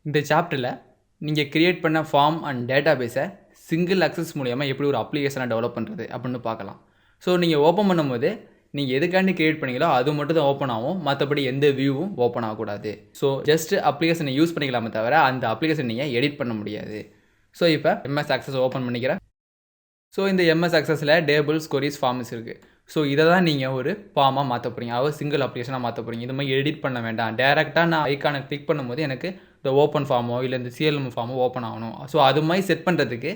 இந்த சாப்டரில் நீங்கள் கிரியேட் பண்ண ஃபார்ம் அண்ட் டேட்டாபேஸை சிங்கிள் அக்சஸ் மூலயமா எப்படி ஒரு அப்ளிகேஷனை டெவலப் பண்ணுறது அப்படின்னு பார்க்கலாம். ஸோ நீங்கள் ஓப்பன் பண்ணும்போது நீங்கள் எதுக்காண்டி கிரியேட் பண்ணீங்களோ அது மட்டும் தான் ஓப்பன் ஆகும், மற்றபடி எந்த வியூவும் ஓப்பன் ஆகக்கூடாது. ஸோ ஜஸ்ட் அப்ளிகேஷனை யூஸ் பண்ணிக்கலாமே தவிர அந்த அப்ளிகேஷன் நீங்கள் எடிட் பண்ண முடியாது. ஸோ இப்போ எம்எஸ் அக்சஸ் ஓப்பன் பண்ணிக்கிறேன். ஸோ இந்த எம்எஸ் அக்சஸில் டேபிள்ஸ், கொரிஸ், ஃபார்ம்ஸ் இருக்குது. ஸோ இதை தான் நீங்கள் ஒரு ஃபார்மாக மாற்ற போகிறீங்க, அதாவது சிங்கிள் அப்ளிகேஷனாக மாற்ற போகிறீங்க. இது மாதிரி எடிட் பண்ண வேண்டாம், டேரெக்டாக நான் ஐக்கானை கிளிக் பண்ணும்போது எனக்கு இந்த ஓப்பன் ஃபார்மோ இல்லை இந்த சிஎல்எம் ஃபார்மோ ஓப்பன் ஆகணும். ஸோ அது மாதிரி செட் பண்ணுறதுக்கு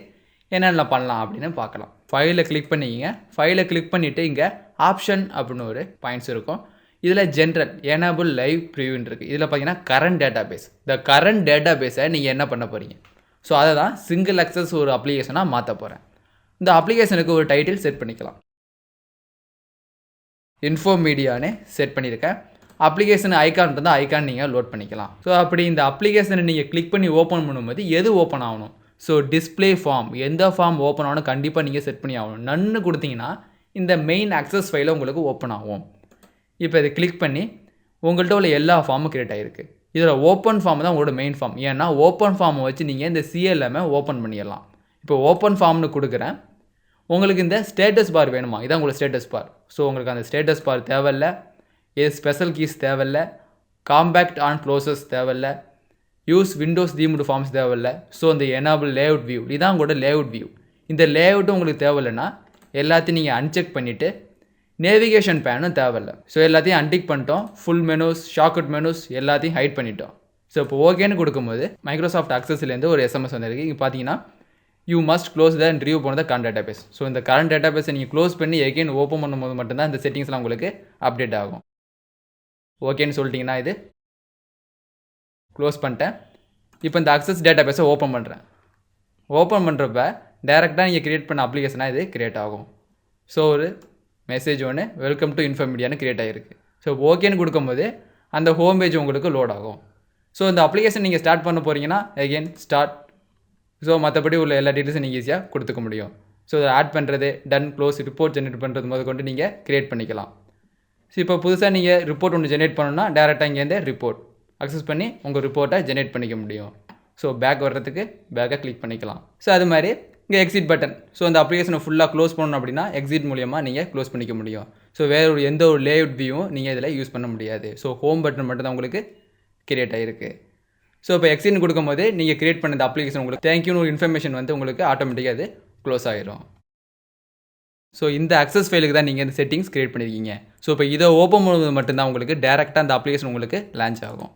என்னென்ன பண்ணலாம் அப்படின்னு பார்க்கலாம். ஃபைலை கிளிக் பண்ணிக்கிங்க. ஃபைலை கிளிக் பண்ணிவிட்டு இங்கே ஆப்ஷன் அப்படின்னு ஒரு பாயிண்ட்ஸ் இருக்கும். இதில் ஜென்ரல் எனேபிள் லைவ் ப்ரிவியூன்னு இருக்குது. இதில் பார்த்தீங்கன்னா கரண்ட் டேட்டாபேஸ், இந்த கரண்ட் டேட்டாபேஸை நீங்கள் என்ன பண்ண போகிறீங்க. ஸோ அதை தான் சிங்கிள் அக்சஸ் ஒரு அப்ளிகேஷனாக மாற்ற போகிறேன். இந்த அப்ளிகேஷனுக்கு ஒரு டைட்டில் செட் பண்ணிக்கலாம். இன்ஃபோ மீடியான்னு செட் பண்ணியிருக்கேன். அப்ளிகேஷன் ஐக்கான் இருந்தால் ஐக்கான் நீங்கள் லோட் பண்ணிக்கலாம். ஸோ அப்படி இந்த அப்ளிகேஷனை நீங்கள் கிளிக் பண்ணி ஓப்பன் பண்ணும்போது எது ஓப்பன் ஆகணும். ஸோ டிஸ்பிளே ஃபார்ம், எந்த ஃபார்ம் ஓப்பன் ஆகணும் கண்டிப்பாக நீங்கள் செட் பண்ணி ஆகணும். நன்னு கொடுத்தீங்கன்னா இந்த மெயின் அக்சஸ் ஃபைலை உங்களுக்கு ஓப்பன் ஆகும். இப்போ இதை கிளிக் பண்ணி உங்கள்கிட்ட உள்ள எல்லா ஃபார்மும் கிரியேட் ஆகிருக்கு. இதில் ஓப்பன் ஃபார்ம் தான் உங்களோட மெயின் ஃபார்ம். ஏன்னா ஓப்பன் ஃபார்மை வச்சு நீங்கள் இந்த சிஎல்எம்ஐ ஓப்பன் பண்ணிடலாம். இப்போ ஓப்பன் ஃபார்ம்னு கொடுக்குறேன். உங்களுக்கு இந்த ஸ்டேட்டஸ் பார் வேணுமா, இதான் உங்களுக்கு ஸ்டேட்டஸ் பார். ஸோ உங்களுக்கு அந்த ஸ்டேட்டஸ் பார் தேவையில்லை, இது ஸ்பெஷல் கீஸ் தேவையில்லை, காம்பேக்ட் ஆன் க்ளோசஸ் தேவையில்லை, யூஸ் விண்டோஸ் தீம்டு ஃபார்ம்ஸ் தேவையில்லை. ஸோ இந்த எனேபிள் லேஅவுட் வியூ, இதான் உங்களோட லேஅவுட் வியூ. இந்த லேஅவுட்டும் உங்களுக்கு தேவையில்லைன்னா எல்லாத்தையும் நீங்கள் அன்செக் பண்ணிவிட்டு நேவிகேஷன் பேனும் தேவையில்லை. ஸோ எல்லாத்தையும் அன்டிக் பண்ணிட்டோம். ஃபுல் மெனூஸ், ஷார்ட்கட் மெனூஸ் எல்லாத்தையும் ஹைட் பண்ணிட்டோம். ஸோ இப்போ ஓகேன்னு கொடுக்கும்போது மைக்ரோசாஃப்ட் அக்சஸ்லேருந்து ஒரு எஸ்எம்எஸ் வந்திருக்கு. இங்கே பார்த்தீங்கன்னா you must close the and review பண்ண கரண்ட் டேட்டாபேஸ். ஸோ இந்த கரண்ட் டேட்டாபேஸை நீங்கள் க்ளோஸ் பண்ணி எகெயின் ஓப்பன் பண்ணும்போது மட்டும்தான் இந்த செட்டிங்ஸ்லாம் உங்களுக்கு அப்டேட் ஆகும். ஓகேன்னு சொல்லிட்டிங்கன்னா இது க்ளோஸ் பண்ணிட்டேன். இப்போ இந்த அக்சஸ் டேட்டாபேஸை ஓப்பன் பண்ணுறேன். ஓப்பன் பண்ணுறப்ப டேரெக்டாக நீங்கள் க்ரியேட் பண்ண அப்ளிகேஷனாக இது க்ரியேட் ஆகும். ஸோ ஒரு மெசேஜ் ஒன்று வெல்கம் டு இன்ஃபோ மீடியான்னு க்ரியேட் ஆகிருக்கு. ஸோ ஓகேன்னு கொடுக்கும்போது அந்த ஹோம் பேஜ் உங்களுக்கு லோட் ஆகும். ஸோ இந்த அப்ளிகேஷன் நீங்கள் ஸ்டார்ட் பண்ண போகிறீங்கன்னா எகெயின் ஸ்டார்ட். ஸோ மற்றபடி உள்ள எல்லா டீட்டெயில்ஸும் நீங்கள் ஈஸியாக கொடுத்துக்க முடியும். ஸோ அதை ஆட் பண்ணுறது, டன், க்ளோஸ், ரிப்போர்ட் ஜென்ரேட் பண்ணுறது முதல் கொண்டு நீங்கள் க்ரியேட் பண்ணிக்கலாம். ஸோ இப்போ புதுசாக நீங்கள் ரிப்போர்ட் ஒன்று ஜென்ரேட் பண்ணணும்னா டேரெக்டாக இங்கேருந்து ரிப்போர்ட் அக்சஸ் பண்ணி உங்கள் ரிப்போர்ட்டை ஜென்ரேட் பண்ணிக்க முடியும். ஸோ பேக் வர்றதுக்கு பேக்கை கிளிக் பண்ணிக்கலாம். ஸோ அது மாதிரி இங்கே எக்ஸிட் பட்டன். ஸோ அந்த அப்ளிகேஷனை ஃபுல்லாக க்ளோஸ் பண்ணணும் அப்படின்னா எக்ஸிட் மூலியமாக நீங்கள் க்ளோஸ் பண்ணிக்க முடியும். ஸோ வேறு ஒரு எந்த ஒரு லேஅவுட் வியூவும் நீங்கள் இதில் யூஸ் பண்ண முடியாது. ஸோ ஹோம் பட்டன் மட்டும் தான் உங்களுக்கு கிரியேட் ஆகிருக்கு. ஸோ இப்போ எக்ஸிட்னு கொடுக்கும்போது நீங்கள் கிரியேட் பண்ண இந்த அப்ளிகேஷன் உங்களுக்கு தேங்க்யூன்னு ஒரு இன்ஃபர்மேஷன் வந்து உங்களுக்கு ஆட்டோமேட்டிக்காக அது க்ளோஸ் ஆகிடும். ஸோ இந்த அக்சஸ் ஃபைலுக்கு தான் நீங்கள் இந்த செட்டிங்ஸ் கிரியேட் பண்ணியிருக்கீங்க. ஸோ இப்போ இதை ஓப்பன் பண்ணும்போது மட்டும்தான் உங்களுக்கு டேரெக்டாக அந்த அப்ளிகேஷன் உங்களுக்கு லான்ச் ஆகும்.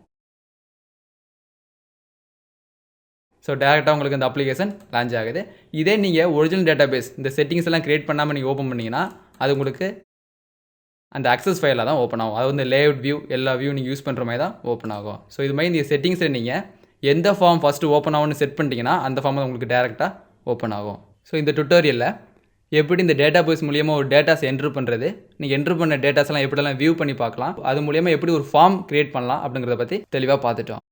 ஸோ டேரெக்டாக உங்களுக்கு இந்த அப்ளிகேஷன் லான்ச் ஆகுது. இதே நீங்கள் ஒரிஜினல் டேட்டாபேஸ் இந்த செட்டிங்ஸ் எல்லாம் கிரியேட் பண்ணாமல் நீங்கள் ஓப்பன் பண்ணிங்கன்னா அது உங்களுக்கு அந்த அக்சஸ் ஃபைலில் தான் ஓப்பன் ஆகும். அது வந்து லேஅவுட் வியூ எல்லா வியூ நீங்கள் யூஸ் பண்ணுற மாதிரி தான் ஓப்பன் ஆகும். ஸோ இது மாதிரி இந்த செட்டிங்ஸில் நீங்கள் எந்த ஃபார்ம் ஃபஸ்ட்டு ஓப்பன் ஆகும்னு செட் பண்ணிட்டீங்கன்னா அந்த ஃபார்ம் தான் உங்களுக்கு டேரெக்டாக ஓப்பன் ஆகும். ஸோ இந்த டுட்டோரியலில் எப்படி இந்த டேட்டாபேஸ் மூலியமாக ஒரு டேட்டாஸ் என்ட்ரு பண்ணுறது, நீங்கள் என்ட்ரு பண்ண டேட்டாஸ்லாம் எப்படிலாம் வியூ பண்ணி பார்க்கலாம், அது மூலியமாக எப்படி ஒரு ஃபார்ம் கிரியேட் பண்ணலாம் அப்படிங்கிறத பற்றி தெளிவாக பார்த்துட்டோம்.